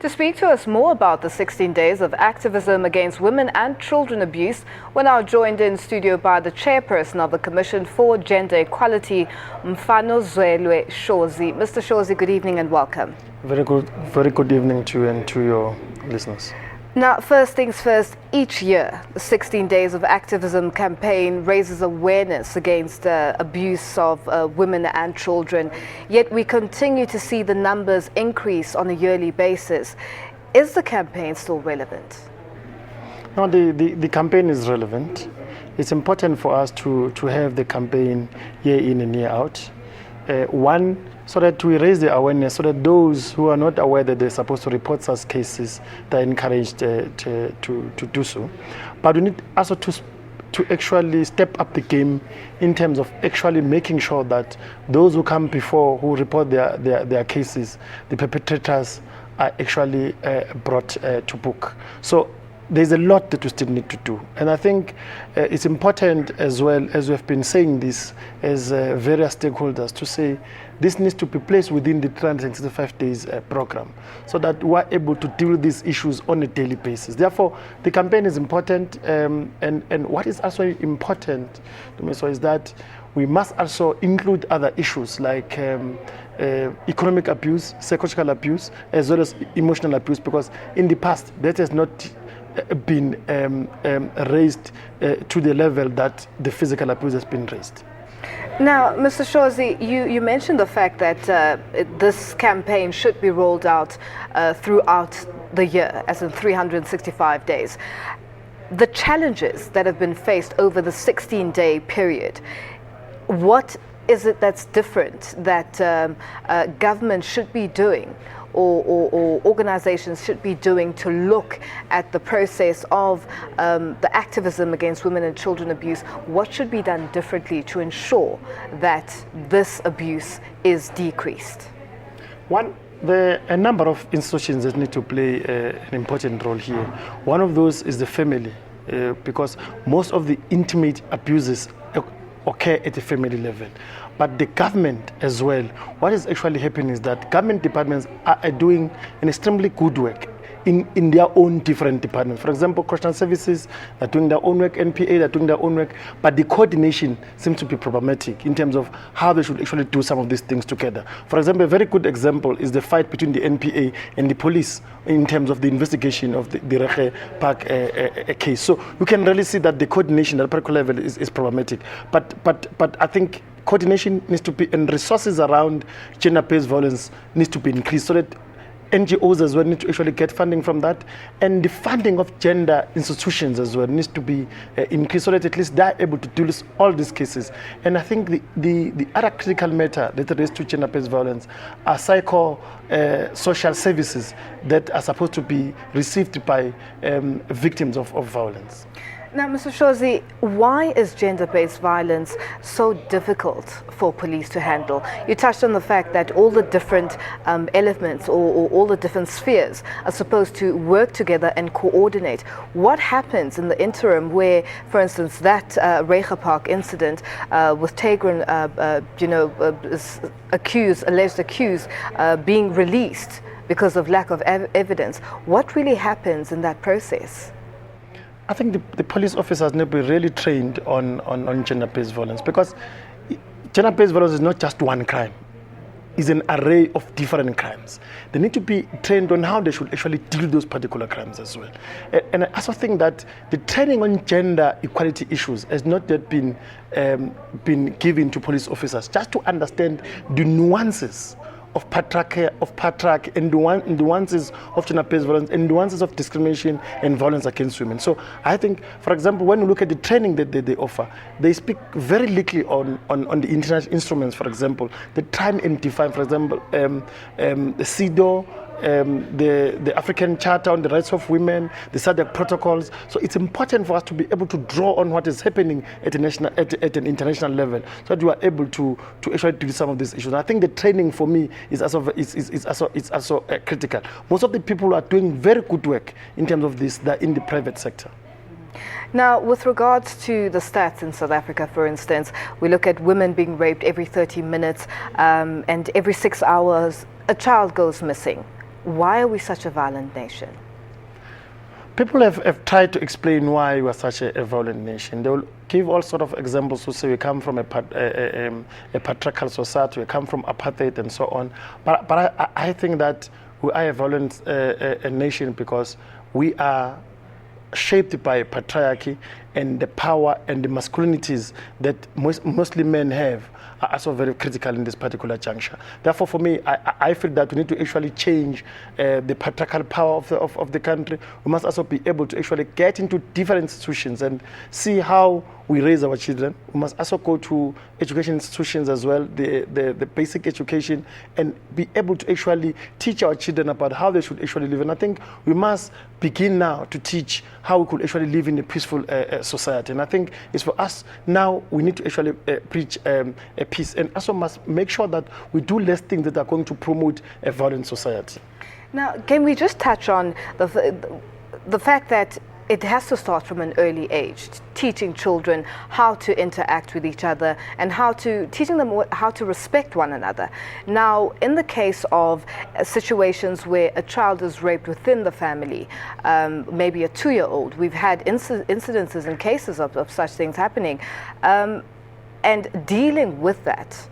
To speak to us more about the 16 days of activism against women and children abuse, we're now joined in studio by the chairperson of the Commission for Gender Equality, Mfanozelwe Shozi. Mr. Shozi, good evening and welcome. Very good evening to you and to your listeners. Now, first things first, each year, the 16 Days of Activism campaign raises awareness against abuse of women and children, yet we continue to see the numbers increase on a yearly basis. Is the campaign still relevant? No, the campaign is relevant. It's important for us to have the campaign year in and year out. One, so that we raise the awareness, so that those who are not aware that they're supposed to report such cases, they're encouraged to do so. But we need also to actually step up the game in terms of actually making sure that those who come before, who report their cases, the perpetrators are actually brought to book. So there's a lot that we still need to do. And I think it's important as well, as we've been saying this as various stakeholders, to say this needs to be placed within the 365 days program so that we're able to deal with these issues on a daily basis. Therefore, the campaign is important. And what is also important to me is that we must also include other issues like economic abuse, psychological abuse, as well as emotional abuse, because in the past that has not been raised to the level that the physical abuse has been raised. Now, Mr. Shozi, you mentioned the fact that this campaign should be rolled out throughout the year, as in 365 days. The challenges that have been faced over the 16-day period, what is it that's different that government should be doing or organizations should be doing to look at the process of the activism against women and children abuse? What should be done differently to ensure that this abuse is decreased? One, there are a number of institutions that need to play an important role here. One of those is the family, because most of the intimate abuses occur at the family level. But the government as well, what is actually happening is that government departments are doing an extremely good work in their own different departments. For example, correctional services are doing their own work, NPA are doing their own work, but the coordination seems to be problematic in terms of how they should actually do some of these things together. For example, a very good example is the fight between the NPA and the police in terms of the investigation of the Reche Park case. So you can really see that the coordination at the particular level is problematic. But I think coordination needs to be, and resources around gender-based violence needs to be increased so that NGOs as well need to actually get funding from that, and the funding of gender institutions as well needs to be increased so that at least they're able to deal with all these cases. And I think the other critical matter that relates to gender-based violence are social services that are supposed to be received by victims of violence. Now, Mr. Shozi, why is gender-based violence so difficult for police to handle? You touched on the fact that all the different elements or all the different spheres are supposed to work together and coordinate. What happens in the interim where, for instance, that Reche Park incident with Tigran, alleged accused, being released because of lack of evidence? What really happens in that process? I think the police officers need to be really trained on gender-based violence, because gender-based violence is not just one crime. It's an array of different crimes. They need to be trained on how they should actually deal with those particular crimes as well. And I also think that the training on gender equality issues has not yet been given to police officers, just to understand the nuances of patriarchy and the nuances of gender-based violence and nuances of discrimination and violence against women. So I think, for example, when you look at the training that they offer, they speak very little on the international instruments, for example. They try and define, for example, the CEDAW, the African Charter on the Rights of Women, the SADC protocols. So it's important for us to be able to draw on what is happening at an international level, so that we are able to actually deal with some of these issues. And I think the training for me is also critical. Most of the people who are doing very good work in terms of this, they're in the private sector. Now, with regards to the stats in South Africa, for instance, we look at women being raped every 30 minutes and every 6 hours a child goes missing. Why are we such a violent nation? People have tried to explain why we are such a violent nation. They will give all sort of examples to say we come from a patriarchal society, we come from apartheid and so on. But I think that we are a violent a nation because we are shaped by patriarchy, and the power and the masculinities that mostly men have are also very critical in this particular juncture. Therefore, for me, I feel that we need to actually change the patriarchal power of the country. We must also be able to actually get into different institutions and see how we raise our children. We must also go to education institutions as well, the basic education, and be able to actually teach our children about how they should actually live. And I think we must begin now to teach how we could actually live in a peaceful society. And I think it's for us now, we need to actually preach a peace, and also must make sure that we do less things that are going to promote a violent society. Now, can we just touch on the fact that it has to start from an early age, teaching children how to interact with each other and teaching them how to respect one another. Now, in the case of situations where a child is raped within the family, maybe a 2-year-old, we've had incidences and cases of such things happening, and dealing with that,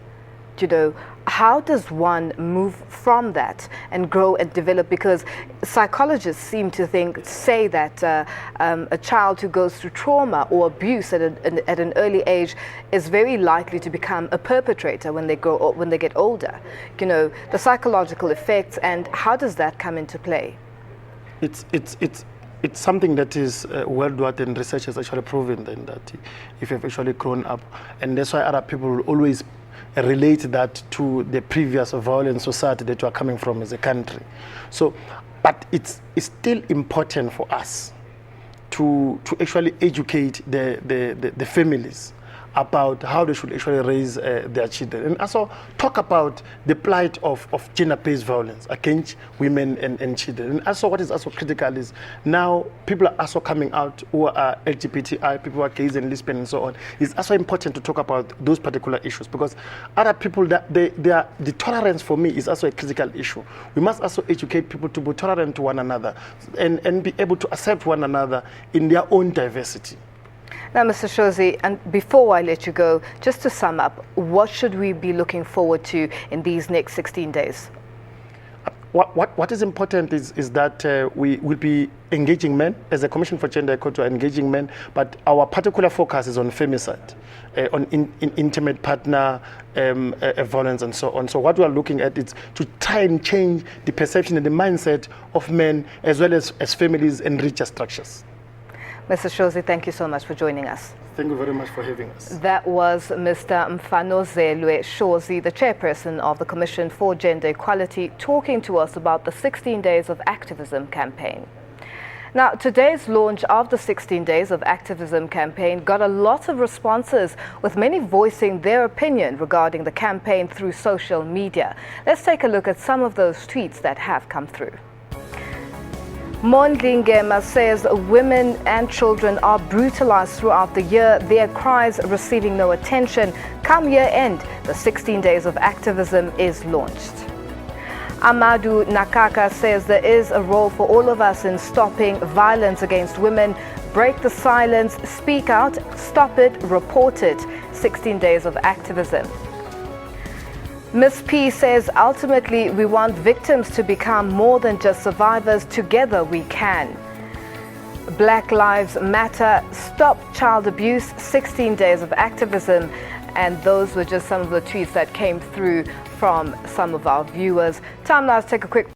you know, how does one move from that and grow and develop? Because psychologists seem to say that a child who goes through trauma or abuse at an early age is very likely to become a perpetrator when they get older. You know, the psychological effects, and how does that come into play? It's something that is worldwide, and research has actually proven then that if you've actually grown up, and that's why other people will always relate that to the previous violent society that we are coming from as a country. So, but it's still important for us to actually educate the families about how they should actually raise their children, and also talk about the plight of gender-based violence against women and children. And also what is also critical is now people are also coming out who are LGBTI, people who are gays and lesbian and so on. It's also important to talk about those particular issues, because other people, the tolerance for me is also a critical issue. We must also educate people to be tolerant to one another and be able to accept one another in their own diversity. Now, Mr. Shozi, and before I let you go, just to sum up, what should we be looking forward to in these next 16 days? What is important is that we will be engaging men. As a Commission for Gender Equality, we are engaging men, but our particular focus is on femicide, on intimate partner violence and so on. So what we are looking at is to try and change the perception and the mindset of men as well as families and richer structures. Mr. Shozi, thank you so much for joining us. Thank you very much for having us. That was Mr. Mfanozelwe Shozi, the chairperson of the Commission for Gender Equality, talking to us about the 16 Days of Activism campaign. Now, today's launch of the 16 Days of Activism campaign got a lot of responses, with many voicing their opinion regarding the campaign through social media. Let's take a look at some of those tweets that have come through. Mondlingema says women and children are brutalized throughout the year, their cries receiving no attention. Come year end, the 16 Days of Activism is launched. Amadu Nakaka says there is a role for all of us in stopping violence against women. Break the silence, speak out, stop it, report it. 16 Days of Activism. Ms. P says ultimately we want victims to become more than just survivors. Together we can. Black Lives Matter, stop child abuse, 16 Days of Activism. And those were just some of the tweets that came through from some of our viewers. Time now to take a quick